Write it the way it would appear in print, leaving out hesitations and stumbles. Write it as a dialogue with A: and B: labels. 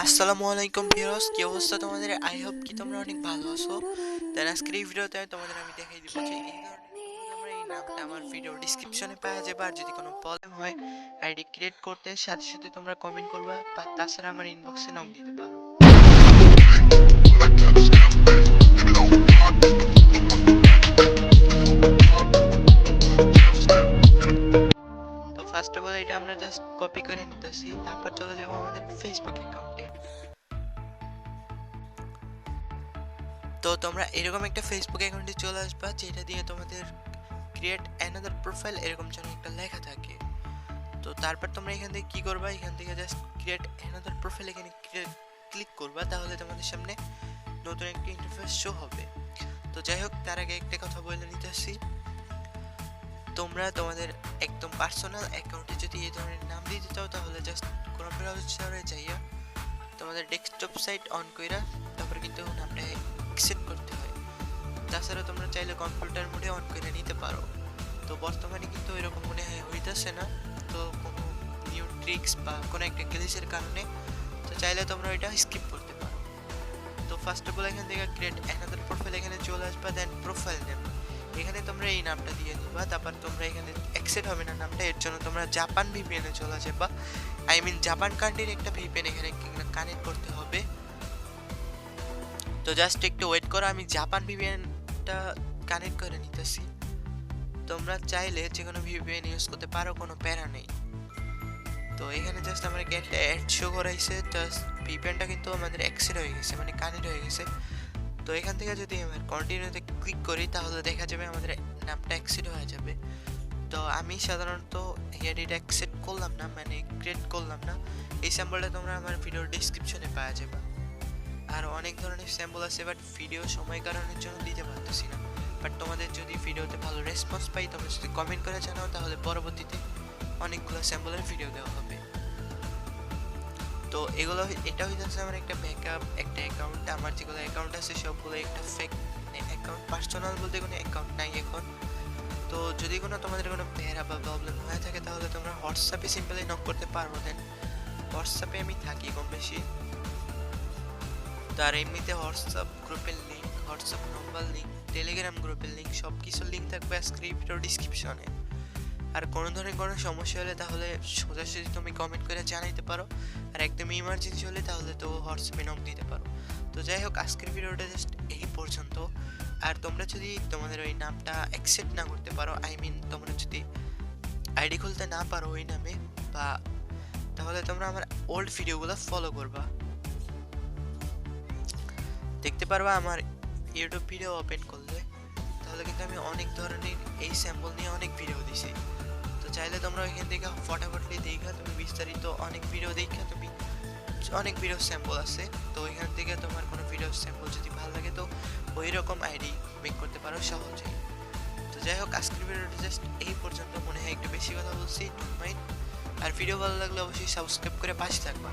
A: আসসালামু আলাইকুম ভিউয়ার্স, কি অবস্থা তোমাদের? আই হোপ কি তোমরা অনেক ভালো আছো। দেন আজকের এই ভিডিওতে তোমাদের আমি দেখাই দিব যে এই ধরনের তোমরা এই নামটা আমার ভিডিও ডেসক্রিপশনে পাওয়া যাবে। আর যদি কোনো প্রবলেম হয় আইডি ক্রিয়েট করতে সাথে সাথে তোমরা কমেন্ট করবা, বা তাছাড়া আমার ইনবক্সে নক দিতে পারো। তো ফার্স্ট অফ অল এটা আমরা জাস্ট কপি করে নিতেছি, তারপর চলে যাবো আমাদের ফেসবুক অ্যাকাউন্টে। তো তোমরা এরকম একটা ফেসবুক অ্যাকাউন্টে চলে আসবা, যেটা দিয়ে তোমাদের ক্রিয়েট অ্যানাদার প্রোফাইল এরকম যেন একটা লেখা থাকে। তো তারপর তোমরা এখান থেকে কি করবা, এখান থেকে জাস্ট ক্রিয়েট অ্যানাদার প্রোফাইল এখানে ক্লিক করবা, তাহলে তোমাদের সামনে নতুন একটা ইন্টারফেস শো হবে। তো যাই হোক, তার আগে একটা কথা বলে নিতেছি, তোমরা তোমাদের একদম পার্সোনাল অ্যাকাউন্টে যদি এই ধরনের নাম দিতে চাও তাহলে জাস্ট কোনো ব্রাউজারে যাইয়া তোমাদের ডেস্কটপ সাইট অন কইরা তারপর কিন্তু নামটা অ্যাকসেপ্ট করতে হয়। তাছাড়া তোমরা চাইলে কম্পিউটার মোডে অন করে নিতে পারো। তো বর্তমানে কিন্তু এরকম মনে হয় হইতেছে না, তো কোনো নিউ ট্রিক্স বা কোনো একটা গ্লিচের কারণে। তো চাইলে তোমরা এটা স্কিপ করতে পারো। তো ফার্স্ট অফ অল এখান থেকে ক্রিয়েট অ্যানাদার প্রোফাইল এখানে চলে আসবা, দেন প্রোফাইল নেম এখানে তোমরা এই নামটা দিয়ে দিবা। তারপর তোমরা এখানে অ্যাকসেপ্ট হবে না নামটা, এর জন্য তোমরা জাপান ভিপিএনে চলে যাবা। আই মিন জাপান কান্ট্রির একটা ভিপিএন এখানে কানেক্ট করতে হবে। তো জাস্ট একটু ওয়েট করো, আমি জাপান ভিপিএনটা কানেক্ট করে নিতেছি। তোমরা চাইলে যে কোনো ভিপিএন ইউজ করতে পারো, কোনো প্যারা নেই। তো এখানে জাস্ট আমার একটা অ্যাড শো করাইছে, জাস্ট ভিপিএনটা কিন্তু আমাদের অ্যাক্সেস হয়ে গেছে, মানে কানেক্ট হয়ে গেছে। তো এখান থেকে যদি আমার কন্টিনিউতে ক্লিক করি তাহলে দেখা যাবে আমাদের নামটা অ্যাক্সেস হয়ে যাবে। তো আমি সাধারণত এডিট অ্যাকসেপ্ট করলাম না, মানে ক্রিয়েট করলাম না। এই স্যাম্পলটা তোমরা আমার ভিডিওর ডেসক্রিপশনে পাওয়া যাবে। আর অনেক ধরনের স্যাম্পল আছে, বাট ভিডিও সময় কারণের জন্য দিতে পারতেছি না। বাট তোমাদের যদি ভিডিওতে ভালো রেসপন্স পাই, তোমরা যদি কমেন্ট করে জানাও তাহলে পরবর্তীতে অনেকগুলো স্যাম্পলের ভিডিও দেওয়া হবে। তো এগুলো এটা হইতেছে আমার একটা ব্যাকআপ একটা অ্যাকাউন্ট। আমার যেগুলো অ্যাকাউন্ট আছে সবগুলো একটা ফেক অ্যাকাউন্ট, পার্সোনাল বলতে কোনো অ্যাকাউন্ট নাই এখন। তো যদি কোনো তোমাদের কোনো প্যারা বা প্রবলেম হয়ে থাকে তাহলে তোমরা হোয়াটসঅ্যাপে সিম্পলি নক করতে পারবো। দেন হোয়াটসঅ্যাপে আমি থাকি কম বেশি। তো আর এমনিতে হোয়াটসঅ্যাপ গ্রুপের লিঙ্ক, হোয়াটসঅ্যাপ নম্বর লিঙ্ক, টেলিগ্রাম গ্রুপের লিঙ্ক সব কিছুর লিঙ্ক থাকবে স্ক্রিপ্ট ও ডিসক্রিপশনে। আর কোনো ধরনের কোনো সমস্যা হলে তাহলে সোজাসুজি তুমি কমেন্ট করে জানাইতে পারো। আর একদম ইমার্জেন্সি হলে তাহলে তো হোয়াটসঅ্যাপে নক দিতে পারো। তো যাই হোক, আজকের ভিডিওটা জাস্ট এই পর্যন্ত। আর তোমরা যদি তোমাদের ওই নামটা অ্যাকসেপ্ট না করতে পারো, আই মিন তোমরা যদি আইডি খুলতে না পারো ওই নামে, বা তাহলে তোমরা আমার ওল্ড ভিডিওগুলো ফলো করবা, দেখতে পারবা আমার ইউটিউব ভিডিও ওপেন করলে। তাহলে কিন্তু আমি অনেক ধরনের এই স্যাম্পল নিয়ে অনেক ভিডিও দিছি। তো চাইলে তোমরা ওইখান থেকে ফটাফটলি দেখা তুমি বিস্তারিত অনেক ভিডিও দেখা তুমি অনেক ভিডিও স্যাম্পল আছে। তো ওইখান থেকে তোমার কোনো ভিডিও স্যাম্পল যদি ভালো লাগে তো ওই রকম আইডি মেক করতে পারো সহজেই। তো যাই হোক, আজকের ভিডিওটা জাস্ট এই পর্যন্ত। মনে হয় একটু বেশি কথা বলছি, ডোন্ট মাইন্ড। আর ভিডিও ভালো লাগলে অবশ্যই সাবস্ক্রাইব করে পাশে থাকবা।